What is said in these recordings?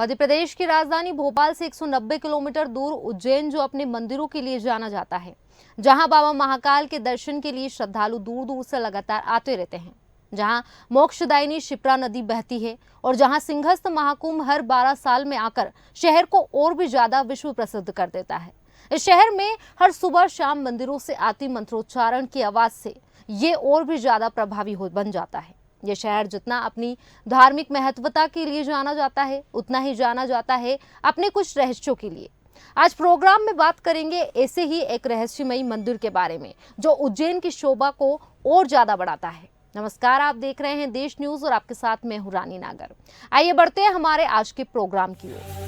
मध्य प्रदेश की राजधानी भोपाल से 190 किलोमीटर दूर उज्जैन, जो अपने मंदिरों के लिए जाना जाता है, जहां बाबा महाकाल के दर्शन के लिए श्रद्धालु दूर दूर से लगातार आते रहते हैं, जहां मोक्षदायिनी शिप्रा नदी बहती है और जहां सिंहस्थ महाकुंभ हर 12 साल में आकर शहर को और भी ज्यादा विश्व प्रसिद्ध कर देता है। इस शहर में हर सुबह शाम मंदिरों से आती मंत्रोच्चारण की आवाज से ये और भी ज्यादा प्रभावी बन जाता है। ये शहर जितना अपनी धार्मिक महत्वता के लिए जाना जाता है, उतना ही जाना जाता है अपने कुछ रहस्यों के लिए। आज प्रोग्राम में बात करेंगे ऐसे ही एक रहस्यमयी मंदिर के बारे में, जो उज्जैन की शोभा को और ज्यादा बढ़ाता है। नमस्कार, आप देख रहे हैं देश न्यूज और आपके साथ मैं हूं रानी नागर। आइए बढ़ते हैं हमारे आज के प्रोग्राम की ओर।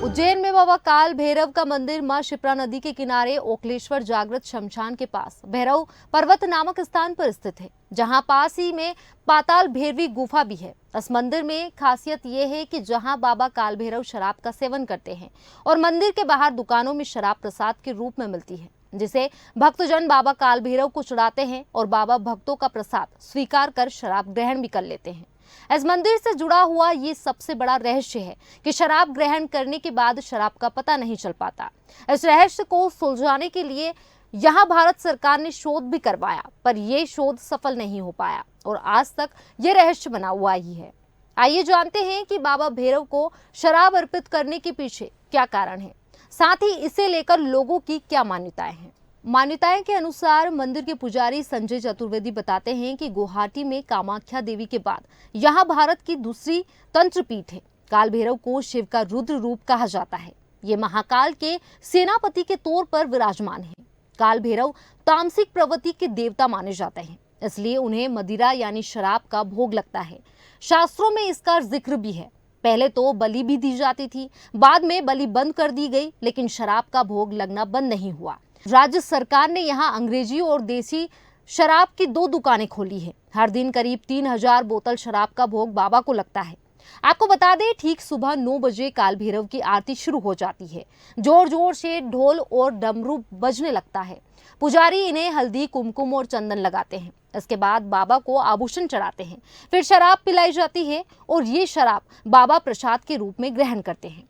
उज्जैन में बाबा काल भैरव का मंदिर मां शिप्रा नदी के किनारे ओखलेश्वर जागृत शमशान के पास भैरव पर्वत नामक स्थान पर स्थित है, जहां पास ही में पाताल भैरवी गुफा भी है। इस मंदिर में खासियत यह है कि जहां बाबा काल भैरव शराब का सेवन करते हैं और मंदिर के बाहर दुकानों में शराब प्रसाद के रूप में मिलती है, जिसे भक्तजन बाबा काल भैरव को चढ़ाते हैं और बाबा भक्तों का प्रसाद स्वीकार कर शराब ग्रहण भी कर लेते हैं। इस मंदिर से जुड़ा हुआ ये सबसे बड़ा रहस्य है कि शराब ग्रहण करने के बाद शराब का पता नहीं चल पाता। इस रहस्य को सुलझाने के लिए यहाँ भारत सरकार ने शोध भी करवाया, पर यह शोध सफल नहीं हो पाया और आज तक ये रहस्य बना हुआ ही है। आइए जानते हैं कि बाबा भैरव को शराब अर्पित करने के पीछे क्या कारण है, साथ ही इसे लेकर लोगों की क्या मान्यताएं हैं। मान्यताएं के अनुसार मंदिर के पुजारी संजय चतुर्वेदी बताते हैं कि गुवाहाटी में कामाख्या देवी के बाद यहां भारत की दूसरी तंत्रपीठ है। काल भैरव को शिव का रुद्र रूप कहा जाता है। ये महाकाल के सेनापति के तौर पर विराजमान है। काल भैरव तामसिक प्रवृत्ति के देवता माने जाते हैं, इसलिए उन्हें मदिरा यानी शराब का भोग लगता है। शास्त्रों में इसका जिक्र भी है। पहले तो बलि भी दी जाती थी, बाद में बलि बंद कर दी गई, लेकिन शराब का भोग लगना बंद नहीं हुआ। राज्य सरकार ने यहां अंग्रेजी और देसी शराब की 2 दुकानें खोली है। हर दिन करीब 3000 बोतल शराब का भोग बाबा को लगता है। आपको बता दें, ठीक सुबह 9 बजे काल भैरव की आरती शुरू हो जाती है। जोर जोर से ढोल और डमरू बजने लगता है। पुजारी इन्हें हल्दी, कुमकुम और चंदन लगाते हैं। इसके बाद बाबा को आभूषण चढ़ाते हैं, फिर शराब पिलाई जाती है और ये शराब बाबा प्रसाद के रूप में ग्रहण करते हैं।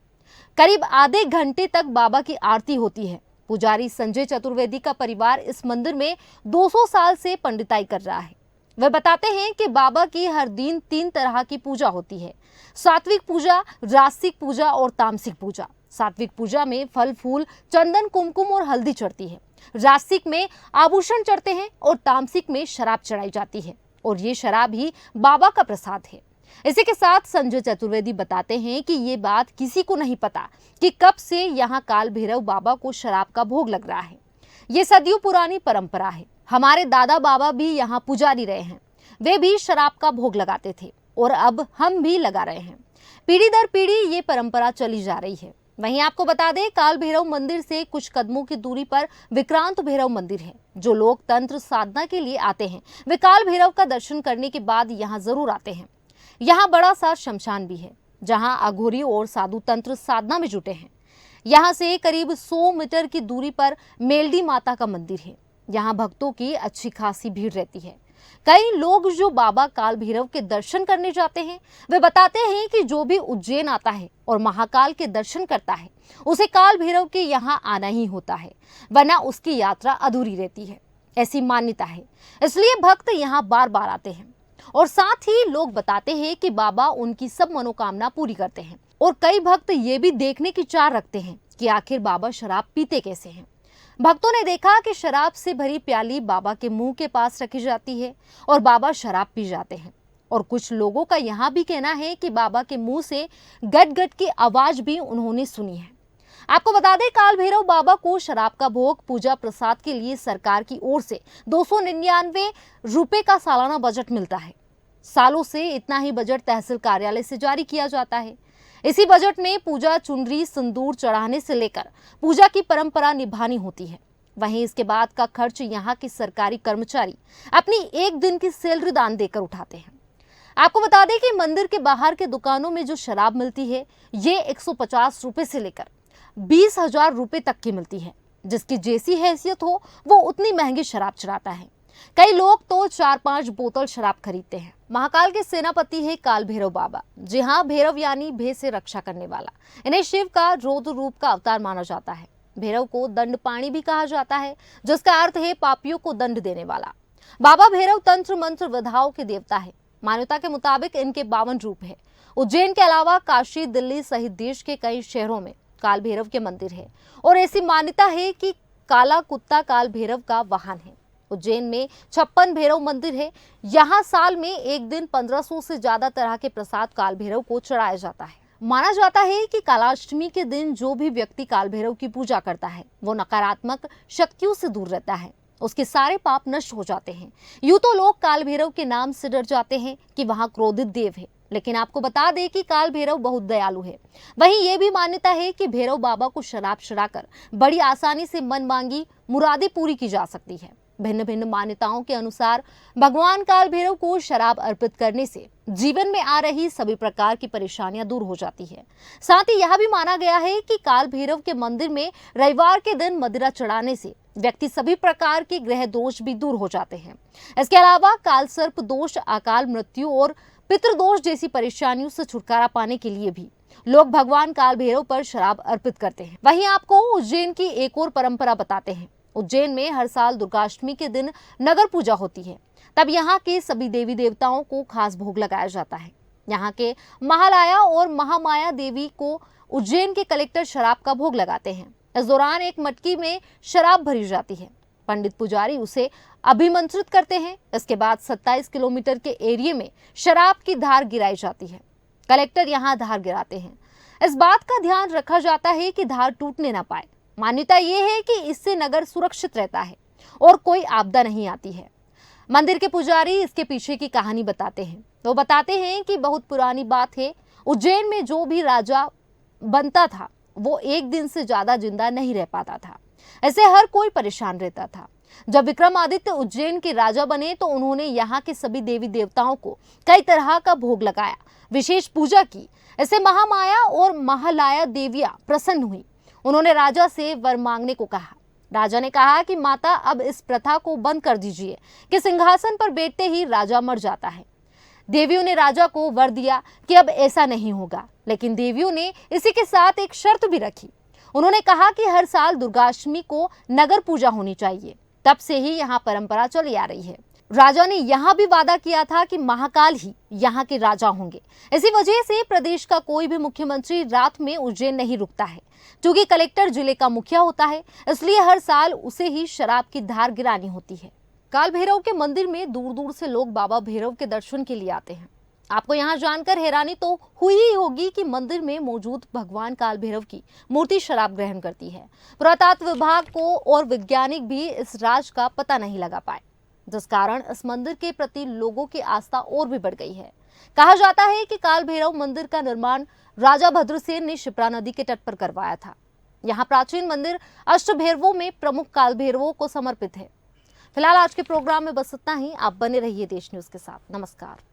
करीब आधे घंटे तक बाबा की आरती होती है। पुजारी संजय चतुर्वेदी का परिवार इस मंदिर में 200 साल से पंडिताई कर रहा है। वे बताते हैं कि बाबा की हर दिन 3 तरह की पूजा होती है: सात्विक पूजा, राजसिक पूजा और तामसिक पूजा। सात्विक पूजा में फल फूल, चंदन, कुमकुम और हल्दी चढ़ती है। राजसिक में आभूषण चढ़ते हैं और तामसिक में शराब चढ़ाई जाती है और ये शराब ही बाबा का प्रसाद है। इसी के साथ संजय चतुर्वेदी बताते हैं कि ये बात किसी को नहीं पता कि कब से यहाँ काल भैरव बाबा को शराब का भोग लग रहा है। ये सदियों पुरानी परंपरा है। हमारे दादा बाबा भी यहाँ पुजारी रहे हैं, वे भी शराब का भोग लगाते थे और अब हम भी लगा रहे हैं। पीढ़ी दर पीढ़ी ये परंपरा चली जा रही है। वहीं आपको बता दें, काल भैरव मंदिर से कुछ कदमों की दूरी पर विक्रांत भैरव मंदिर है। जो लोग तंत्र साधना के लिए आते हैं, वे काल भैरव का दर्शन करने के बाद यहाँ जरूर आते हैं। यहाँ बड़ा सा शमशान भी है, जहाँ अघोरी और साधु तंत्र साधना में जुटे हैं। यहाँ से करीब 100 मीटर की दूरी पर मेलडी माता का मंदिर है। यहाँ भक्तों की अच्छी खासी भीड़ रहती है। कई लोग जो बाबा काल भैरव के दर्शन करने जाते हैं, वे बताते हैं कि जो भी उज्जैन आता है और महाकाल के दर्शन करता है, उसे काल भैरव के यहाँ आना ही होता है, वरना उसकी यात्रा अधूरी रहती है। ऐसी मान्यता है, इसलिए भक्त यहाँ बार बार आते हैं। और साथ ही लोग बताते हैं कि बाबा उनकी सब मनोकामना पूरी करते हैं। और कई भक्त ये भी देखने की चाह रखते हैं कि आखिर बाबा शराब पीते कैसे हैं। भक्तों ने देखा कि शराब से भरी प्याली बाबा के मुंह के पास रखी जाती है और बाबा शराब पी जाते हैं। और कुछ लोगों का यहाँ भी कहना है कि बाबा के मुंह से गट गट की आवाज भी उन्होंने सुनी है। आपको बता दें, काल भैरव बाबा को शराब का भोग पूजा प्रसाद के लिए सरकार की ओर से 299 रुपए का सालाना बजट मिलता है। सालों से इतना ही बजट तहसील कार्यालय से जारी किया जाता है। इसी बजट में पूजा, चुनरी, सिंदूर चढ़ाने से लेकर पूजा की परंपरा निभानी होती है। वहीं इसके बाद का खर्च यहाँ के सरकारी कर्मचारी अपनी 1 दिन की सैलरी दान देकर उठाते हैं। आपको बता दें कि मंदिर के बाहर के दुकानों में जो शराब मिलती है, ये 150 रुपए से लेकर 20,000 रुपए तक की मिलती है। जिसकी जैसी हैसियत हो वो उतनी महंगी शराब चढ़ाता है। कई लोग तो 4-5 बोतल शराब खरीदते हैं। महाकाल के सेनापति है काल भैरव बाबा। जी हाँ, भैरव यानी भय से रक्षा करने वाला। इन्हें शिव का रौद्र रूप का अवतार माना जाता है। भैरव को दंड पाणी भी कहा जाता है, जिसका अर्थ है पापियों को दंड देने वाला। बाबा भैरव तंत्र मंत्र विधाओं के देवता है। मान्यता के मुताबिक इनके 52 रूप है। उज्जैन के अलावा काशी, दिल्ली सहित देश के कई शहरों में काल भैरव के मंदिर है और ऐसी मान्यता है कि काला कुत्ता काल भैरव का वाहन है। उज्जैन में 56 भैरव मंदिर है। यहाँ साल में एक दिन 1500 से ज्यादा तरह के प्रसाद काल भैरव को चढ़ाया जाता है। माना जाता है कि कालाष्टमी के दिन जो भी व्यक्ति काल भैरव की पूजा करता है वो नकारात्मक शक्तियों से दूर रहता है, उसके सारे पाप नष्ट हो जाते हैं। यूं तो लोग काल भैरव के नाम से डर जाते हैं कि वहां क्रोधित देव है, लेकिन आपको बता दें कि काल भैरव बहुत दयालु है। वहीं ये भी मान्यता है कि भैरव बाबा को शराब चढ़ाकर बड़ी आसानी से मन मांगी मुरादें पूरी की जा सकती है। भिन्न भिन्न मान्यताओं के अनुसार भगवान काल भैरव को शराब अर्पित करने से जीवन में आ रही सभी प्रकार की परेशानियां दूर हो जाती है। साथ ही यह भी माना गया है कि काल भैरव के मंदिर में रविवार के दिन मदिरा चढ़ाने से व्यक्ति सभी प्रकार के ग्रह दोष भी दूर हो जाते हैं। इसके अलावा काल सर्प दोष, अकाल मृत्यु और पितृदोष जैसी परेशानियों से छुटकारा पाने के लिए भी लोग भगवान काल भैरव पर शराब अर्पित करते हैं। वहीं आपको उज्जैन की एक और परंपरा बताते हैं। उज्जैन में हर साल दुर्गाष्टमी के दिन नगर पूजा होती है। तब यहाँ के सभी देवी देवताओं को खास भोग लगाया जाता है। यहाँ के महालया और महामाया देवी को उज्जैन के कलेक्टर शराब का भोग लगाते हैं। इस दौरान एक मटकी में शराब भरी जाती है। पंडित पुजारी उसे अभिमंत्रित करते हैं। इसके बाद 27 किलोमीटर के एरिया में शराब की धार गिराई जाती है। कलेक्टर यहाँ धार गिराते हैं। इस बात का ध्यान रखा जाता है कि धार टूटने ना पाए। मान्यता ये है कि इससे नगर सुरक्षित रहता है और कोई आपदा नहीं आती है। मंदिर के पुजारी इसके पीछे की कहानी बताते हैं। वो बताते हैं कि बहुत पुरानी बात है, उज्जैन में जो भी राजा बनता था वो एक दिन से ज्यादा जिंदा नहीं रह पाता था। ऐसे हर कोई परेशान रहता था। जब विक्रमादित्य उज्जैन के राजा बने तो उन्होंने यहाँ के सभी देवी देवताओं को कई तरह का भोग लगाया, विशेष पूजा की। ऐसे महामाया और महालया देवियां प्रसन्न हुई। उन्होंने राजा से वर मांगने को कहा। राजा ने कहा कि माता, अब इस प्रथा को बंद कर दीजिए कि सिंहासन पर बैठते ही राजा मर जाता है। देवियों ने राजा को वर दिया कि अब ऐसा नहीं होगा, लेकिन देवियों ने इसी के साथ एक शर्त भी रखी। उन्होंने कहा कि हर साल दुर्गाष्टमी को नगर पूजा होनी चाहिए। तब से ही यहाँ परंपरा चली आ रही है। राजा ने यहाँ भी वादा किया था कि महाकाल ही यहाँ के राजा होंगे। इसी वजह से प्रदेश का कोई भी मुख्यमंत्री रात में उज्जैन नहीं रुकता है। क्योंकि कलेक्टर जिले का मुखिया होता है, इसलिए हर साल उसे ही शराब की धार गिरानी होती है। काल भैरव के मंदिर में दूर दूर से लोग बाबा भैरव के दर्शन के लिए आते हैं। आपको यहाँ जानकर हैरानी तो हुई ही होगी कि मंदिर में मौजूद भगवान काल भैरव की मूर्ति शराब ग्रहण करती है। पुरातत्व विभाग को और वैज्ञानिक भी इस राज का पता नहीं लगा पाए, जिस कारण इस मंदिर के प्रति लोगों की आस्था और भी बढ़ गई है। कहा जाता है कि काल भैरव मंदिर का निर्माण राजा भद्रसेन ने शिप्रा नदी के तट पर करवाया था। यहाँ प्राचीन मंदिर अष्टभैरवों में प्रमुख काल भैरवों को समर्पित है। फिलहाल आज के प्रोग्राम में बस इतना ही। आप बने रहिए देश न्यूज के साथ। नमस्कार।